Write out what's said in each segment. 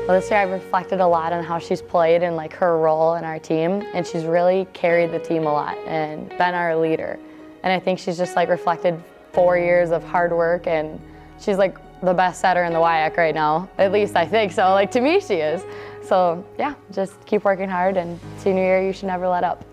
Well, this year I've reflected a lot on how she's played and like her role in our team, and she's really carried the team a lot and been our leader. And I think she's just like reflected 4 years of hard work, and she's like the best setter in the WIAC right now. At least I think so. Like, to me, she is. So yeah, just keep working hard, and senior year you should never let up.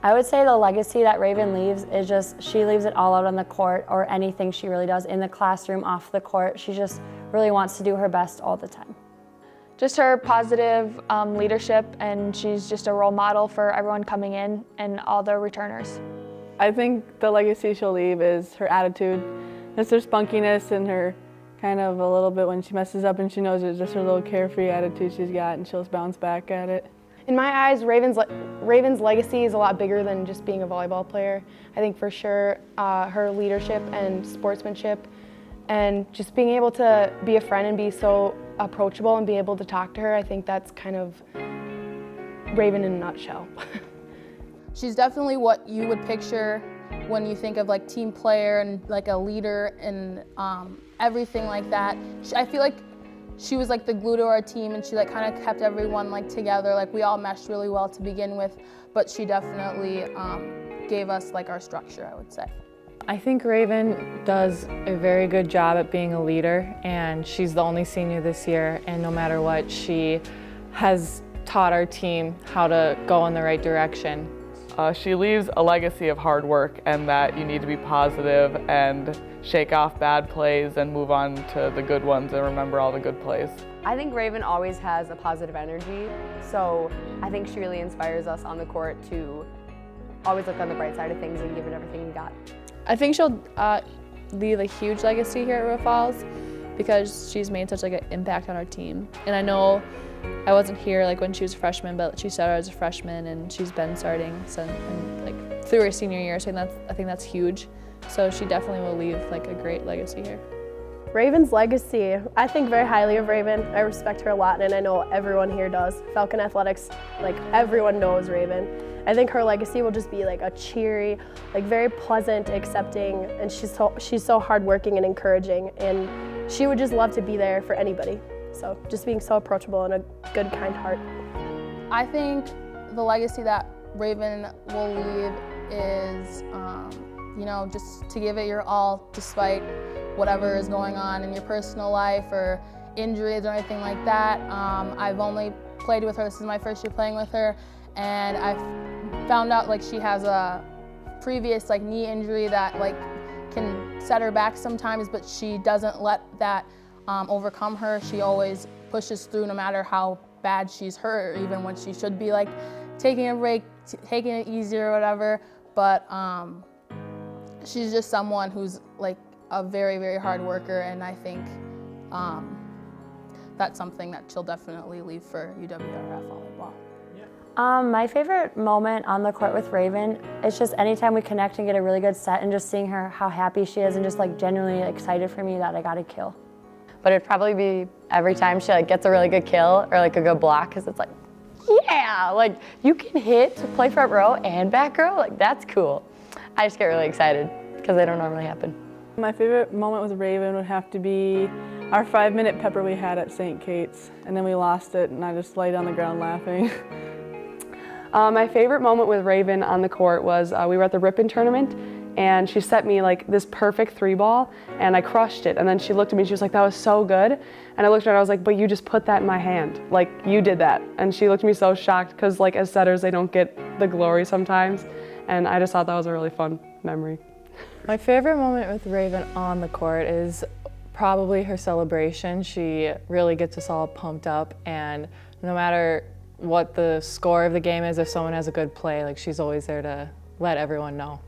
I would say the legacy that Raven leaves is just she leaves it all out on the court, or anything she really does in the classroom, off the court. She just really wants to do her best all the time. Just her positive leadership, and she's just a role model for everyone coming in and all the returners. I think the legacy she'll leave is her attitude. Just her spunkiness and her kind of a little bit when she messes up and she knows it's just her little carefree attitude she's got, and she'll just bounce back at it. In my eyes, Raven's legacy is a lot bigger than just being a volleyball player. I think for sure her leadership and sportsmanship and just being able to be a friend and be so approachable and be able to talk to her, I think that's kind of Raven in a nutshell. She's definitely what you would picture when you think of like team player and like a leader and everything like that. I feel like she was like the glue to our team, and she like kind of kept everyone like together. Like, we all meshed really well to begin with, but she definitely gave us like our structure, I would say. I think Raven does a very good job at being a leader, and she's the only senior this year, and no matter what, she has taught our team how to go in the right direction. She leaves a legacy of hard work, and that you need to be positive and shake off bad plays and move on to the good ones and remember all the good plays. I think Raven always has a positive energy, so I think she really inspires us on the court to always look on the bright side of things and give it everything we got. I think she'll leave a huge legacy here at River Falls because she's made such like an impact on our team. And I know I wasn't here like when she was a freshman, but she started as a freshman and she's been starting since like through her senior year. So I think that's huge. So she definitely will leave like a great legacy here. Raven's legacy, I think very highly of Raven. I respect her a lot, and I know everyone here does. Falcon Athletics, like everyone knows Raven. I think her legacy will just be like a cheery, like very pleasant, accepting, and she's so hardworking and encouraging, and she would just love to be there for anybody. So just being so approachable and a good, kind heart. I think the legacy that Raven will leave is, you know, just to give it your all despite whatever is going on in your personal life or injuries or anything like that. I've only played with her, this is my first year playing with her, and I've found out like she has a previous like knee injury that like can set her back sometimes, but she doesn't let that overcome her. She always pushes through no matter how bad she's hurt, or even when she should be like taking a break, taking it easy or whatever. But she's just someone who's like a very, very hard worker, and I think that's something that she'll definitely leave for UW-RF volleyball. My favorite moment on the court with Raven is just anytime we connect and get a really good set, and just seeing her, how happy she is, and just like genuinely excited for me that I got a kill. But it'd probably be every time she like gets a really good kill or like a good block, because it's like, yeah, like you can hit to play front row and back row, like that's cool. I just get really excited because they don't normally happen. My favorite moment with Raven would have to be our 5-minute pepper we had at St. Kate's, and then we lost it, and I just laid on the ground laughing. My favorite moment with Raven on the court was we were at the Ripon tournament, and she set me like this perfect 3-ball, and I crushed it. And then she looked at me and she was like, "That was so good." And I looked at her and I was like, "But you just put that in my hand. Like, you did that." And she looked at me so shocked, because like as setters, they don't get the glory sometimes. And I just thought that was a really fun memory. My favorite moment with Raven on the court is probably her celebration. She really gets us all pumped up, and no matter what the score of the game is, if someone has a good play, like she's always there to let everyone know.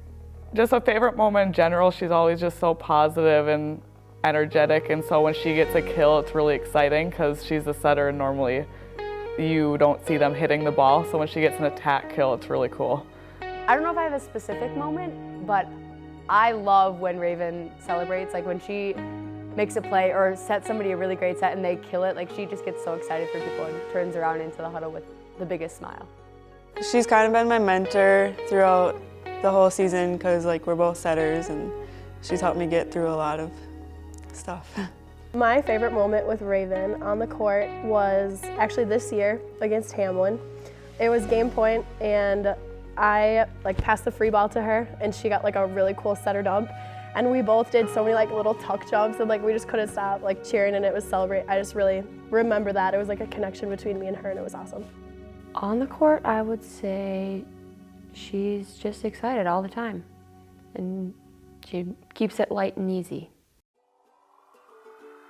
Just a favorite moment in general, she's always just so positive and energetic, and so when she gets a kill, it's really exciting because she's a setter and normally you don't see them hitting the ball, so when she gets an attack kill, it's really cool. I don't know if I have a specific moment, but I love when Raven celebrates, like when she makes a play or sets somebody a really great set and they kill it, like she just gets so excited for people and turns around into the huddle with the biggest smile. She's kind of been my mentor throughout the whole season, because like we're both setters, and she's helped me get through a lot of stuff. My favorite moment with Raven on the court was actually this year against Hamlin. It was game point and I passed the free ball to her and she got a really cool setter dump. And we both did so many little tuck jumps and we just couldn't stop cheering and it was celebrate. I just really remember that. It was a connection between me and her and it was awesome. On the court, I would say she's just excited all the time and she keeps it light and easy.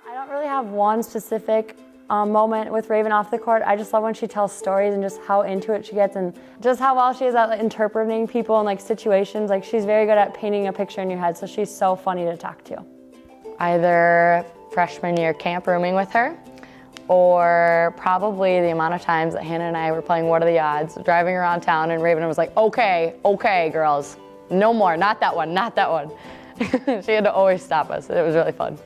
I don't really have one specific moment with Raven off the court. I just love when she tells stories and just how into it she gets and just how well she is at interpreting people in situations. She's very good at painting a picture in your head, so she's so funny to talk to. Either freshman year camp rooming with her, or probably the amount of times that Hannah and I were playing What Are the Odds, driving around town and Raven was like, okay, girls, no more, not that one, not that one. She had to always stop us. It was really fun.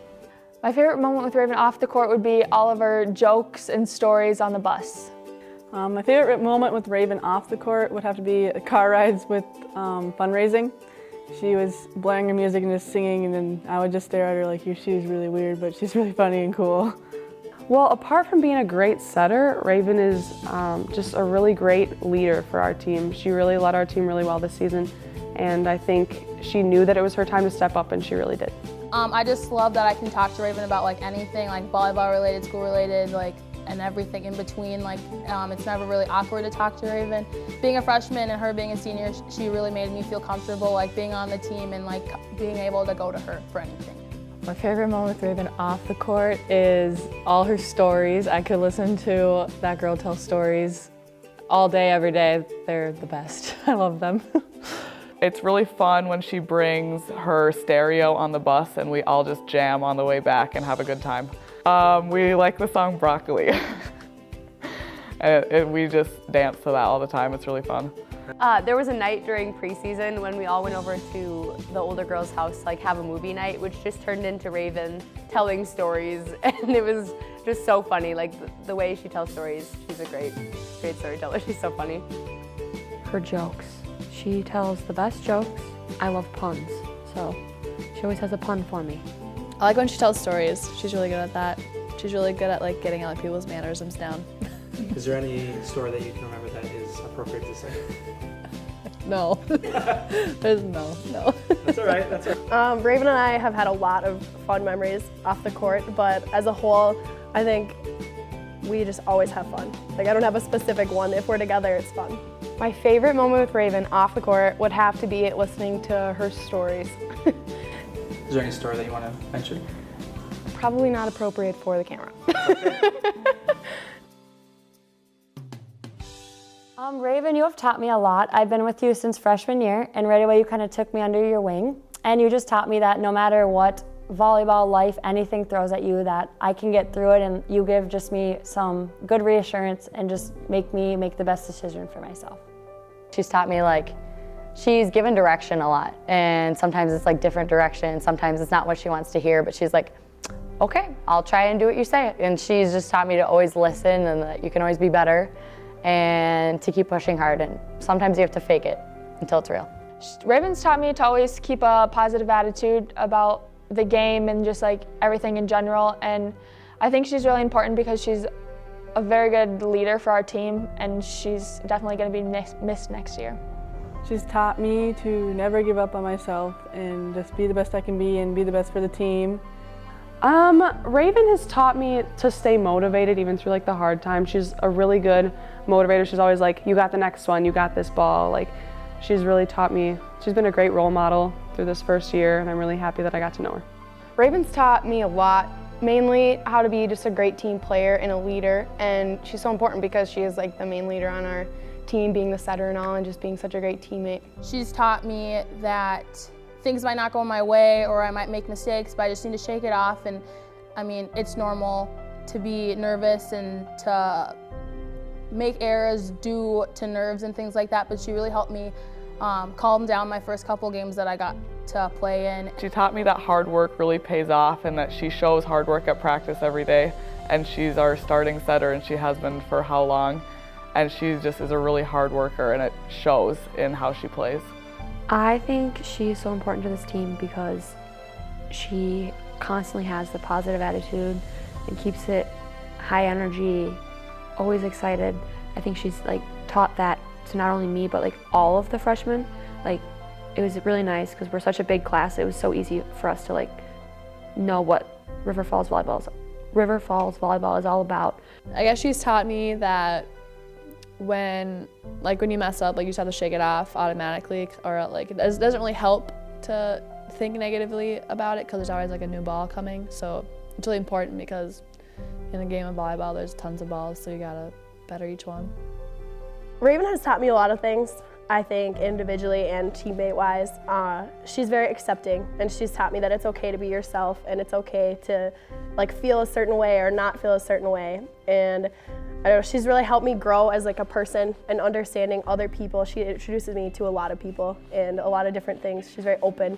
My favorite moment with Raven off the court would be all of her jokes and stories on the bus. My favorite moment with Raven off the court would have to be car rides with fundraising. She was blaring her music and just singing, and then I would just stare at her like she was really weird, but she's really funny and cool. Well, apart from being a great setter, Raven is just a really great leader for our team. She really led our team really well this season, and I think she knew that it was her time to step up, and she really did. I just love that I can talk to Raven about anything, volleyball related, school related, and everything in between. It's never really awkward to talk to Raven. Being a freshman and her being a senior, she really made me feel comfortable being on the team and being able to go to her for anything. My favorite moment with Raven off the court is all her stories. I could listen to that girl tell stories all day, every day. They're the best. I love them. It's really fun when she brings her stereo on the bus and we all just jam on the way back and have a good time. We like the song Broccoli. And we just dance to that all the time. It's really fun. There was a night during preseason when we all went over to the older girls' house to have a movie night, which just turned into Raven telling stories, and it was just so funny. The way she tells stories, she's a great storyteller. She's so funny. Her jokes. She tells the best jokes. I love puns, so she always has a pun for me. I like when she tells stories. She's really good at that. She's really good at getting other people's mannerisms down. Is there any story that you can remember that is appropriate to say? No. There's no. That's all right, that's all right. Raven and I have had a lot of fun memories off the court, but as a whole, I think we just always have fun. I don't have a specific one. If we're together, it's fun. My favorite moment with Raven off the court would have to be listening to her stories. Is there any story that you want to mention? Probably not appropriate for the camera. Raven, you have taught me a lot. I've been with you since freshman year, and right away you kind of took me under your wing. And you just taught me that no matter what volleyball, life, anything throws at you, that I can get through it, and you give just me some good reassurance and just make me make the best decision for myself. She's taught me she's given direction a lot, and sometimes it's different direction, sometimes it's not what she wants to hear, but she's like, okay, I'll try and do what you say. And she's just taught me to always listen and that you can always be better and to keep pushing hard, and sometimes you have to fake it until it's real. Raven's taught me to always keep a positive attitude about the game and just everything in general, and I think she's really important because she's a very good leader for our team, and she's definitely going to be missed next year. She's taught me to never give up on myself and just be the best I can be and be the best for the team. Raven has taught me to stay motivated even through the hard times. She's a really good motivator. She's always you got the next one, you got this ball. She's really taught me, she's been a great role model through this first year, and I'm really happy that I got to know her. Raven's taught me a lot, mainly how to be just a great team player and a leader, and she's so important because she is the main leader on our team, being the setter and all, and just being such a great teammate. She's taught me that things might not go my way or I might make mistakes, but I just need to shake it off. And I mean, it's normal to be nervous and to make errors due to nerves and things like that, but she really helped me calm down my first couple games that I got to play in. She taught me that hard work really pays off and that she shows hard work at practice every day, and she's our starting setter and she has been for how long, and she just is a really hard worker, and it shows in how she plays. I think she's so important to this team because she constantly has the positive attitude and keeps it high energy, always excited. I think she's like taught that to not only me, but like all of the freshmen. Like, it was really nice because we're such a big class. It was so easy for us to like know what River Falls Volleyball is all about. I guess she's taught me that when you mess up, like you just have to shake it off automatically, or like it doesn't really help to think negatively about it because there's always like a new ball coming. So it's really important because in the game of volleyball, there's tons of balls, so you gotta better each one. Raven has taught me a lot of things, I think, individually and teammate-wise. She's very accepting, and she's taught me that it's okay to be yourself and it's okay to like feel a certain way or not feel a certain way. And I don't know, she's really helped me grow as like a person and understanding other people. She introduces me to a lot of people and a lot of different things. She's very open.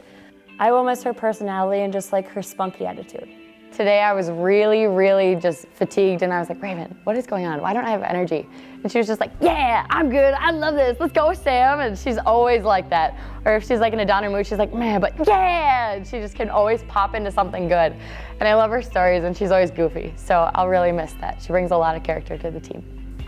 I will miss her personality and just like her spunky attitude. Today I was really just fatigued, and I was like, Raven, what is going on? Why don't I have energy? And she was just like, yeah, I'm good, I love this, let's go, Sam. And she's always like that. Or if she's like in a downer mood, she's like, man, but yeah! And she just can always pop into something good. And I love her stories, and she's always goofy. So I'll really miss that. She brings a lot of character to the team.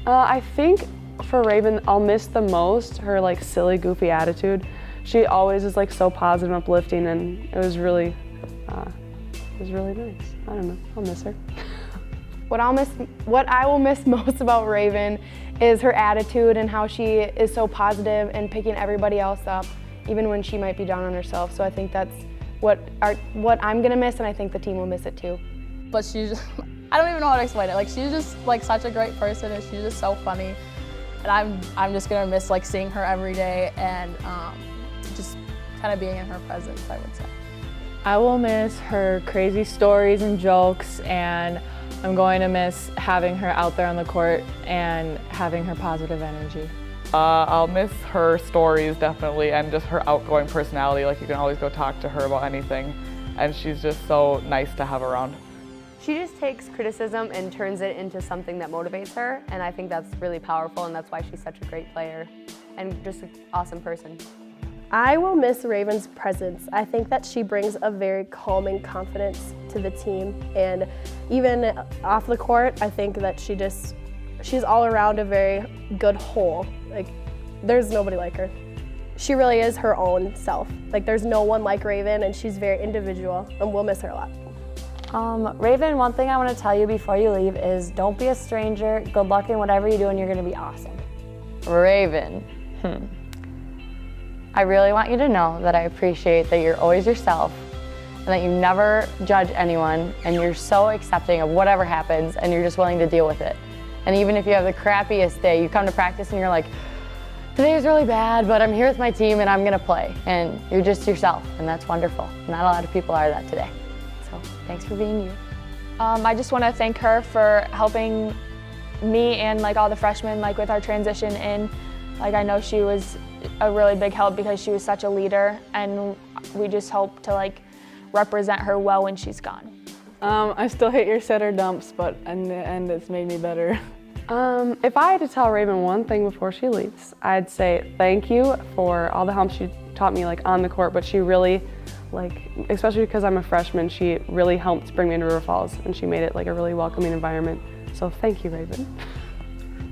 I think for Raven, I'll miss the most her like silly, goofy attitude. She always is like so positive and uplifting, and it was really nice. I don't know, I'll miss her. What I will miss most about Raven is her attitude and how she is so positive and picking everybody else up, even when she might be down on herself. So I think that's what I'm gonna miss, and I think the team will miss it too. But she's, I don't even know how to explain it. Like, she's just like such a great person, and she's just so funny. And I'm just gonna miss like seeing her every day and just kind of being in her presence, I would say. I will miss her crazy stories and jokes, and I'm going to miss having her out there on the court and having her positive energy. I'll miss her stories definitely, and just her outgoing personality. Like, you can always go talk to her about anything, and she's just so nice to have around. She just takes criticism and turns it into something that motivates her, and I think that's really powerful, and that's why she's such a great player and just an awesome person. I will miss Raven's presence. I think that she brings a very calming confidence to the team, and even off the court, I think that she's all around a very good whole. Like, there's nobody like her. She really is her own self. Like, there's no one like Raven, and she's very individual, and we'll miss her a lot. Raven, one thing I want to tell you before you leave is don't be a stranger. Good luck in whatever you do, and you're going to be awesome. Raven, I really want you to know that I appreciate that you're always yourself and that you never judge anyone, and you're so accepting of whatever happens, and you're just willing to deal with it. And even if you have the crappiest day, you come to practice and you're like, today is really bad, but I'm here with my team and I'm gonna play. And you're just yourself, and that's wonderful. Not a lot of people are that today. So thanks for being you. I just want to thank her for helping me and like all the freshmen like with our transition in. Like, I know she was a really big help because she was such a leader, and we just hope to like represent her well when she's gone. I still hate your setter dumps, but in the end it's made me better. If I had to tell Raven one thing before she leaves, I'd say thank you for all the help she taught me like on the court, but she really, like, especially because I'm a freshman, she really helped bring me into River Falls, and she made it like a really welcoming environment. So thank you, Raven.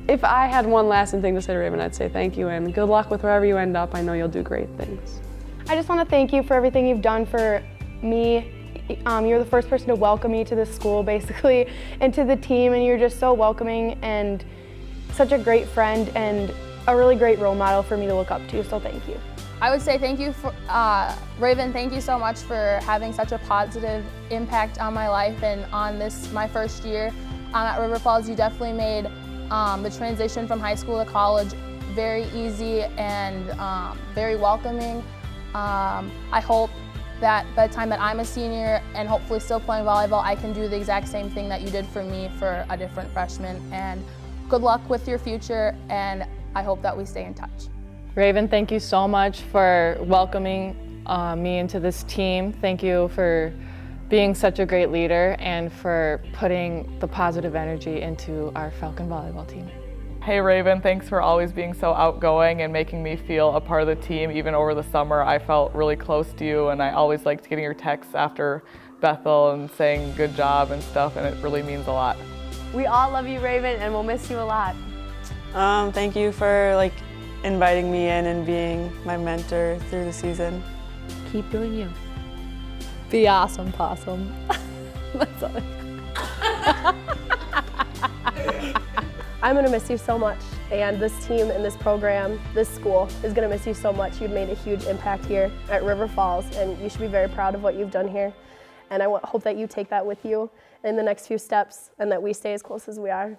If I had one lasting thing to say to Raven, I'd say thank you, and good luck with wherever you end up. I know you'll do great things. I just want to thank you for everything you've done for me. You're the first person to welcome me to this school, basically, and to the team, and you're just so welcoming and such a great friend and a really great role model for me to look up to, so thank you. I would say thank you for, Raven, thank you so much for having such a positive impact on my life and on my first year at River Falls. You definitely made the transition from high school to college very easy and very welcoming. I hope that by the time that I'm a senior and hopefully still playing volleyball, I can do the exact same thing that you did for me for a different freshman. And good luck with your future, and I hope that we stay in touch. Raven, thank you so much for welcoming me into this team. Thank you for being such a great leader and for putting the positive energy into our Falcon volleyball team. Hey Raven, thanks for always being so outgoing and making me feel a part of the team. Even over the summer, I felt really close to you, and I always liked getting your texts after Bethel and saying good job and stuff, and it really means a lot. We all love you, Raven, and we'll miss you a lot. Thank you for inviting me in and being my mentor through the season. Keep doing you. Be awesome, Possum. That's all. I'm gonna miss you so much, and this team and this program, this school is gonna miss you so much. You've made a huge impact here at River Falls, and you should be very proud of what you've done here. And I hope that you take that with you in the next few steps and that we stay as close as we are.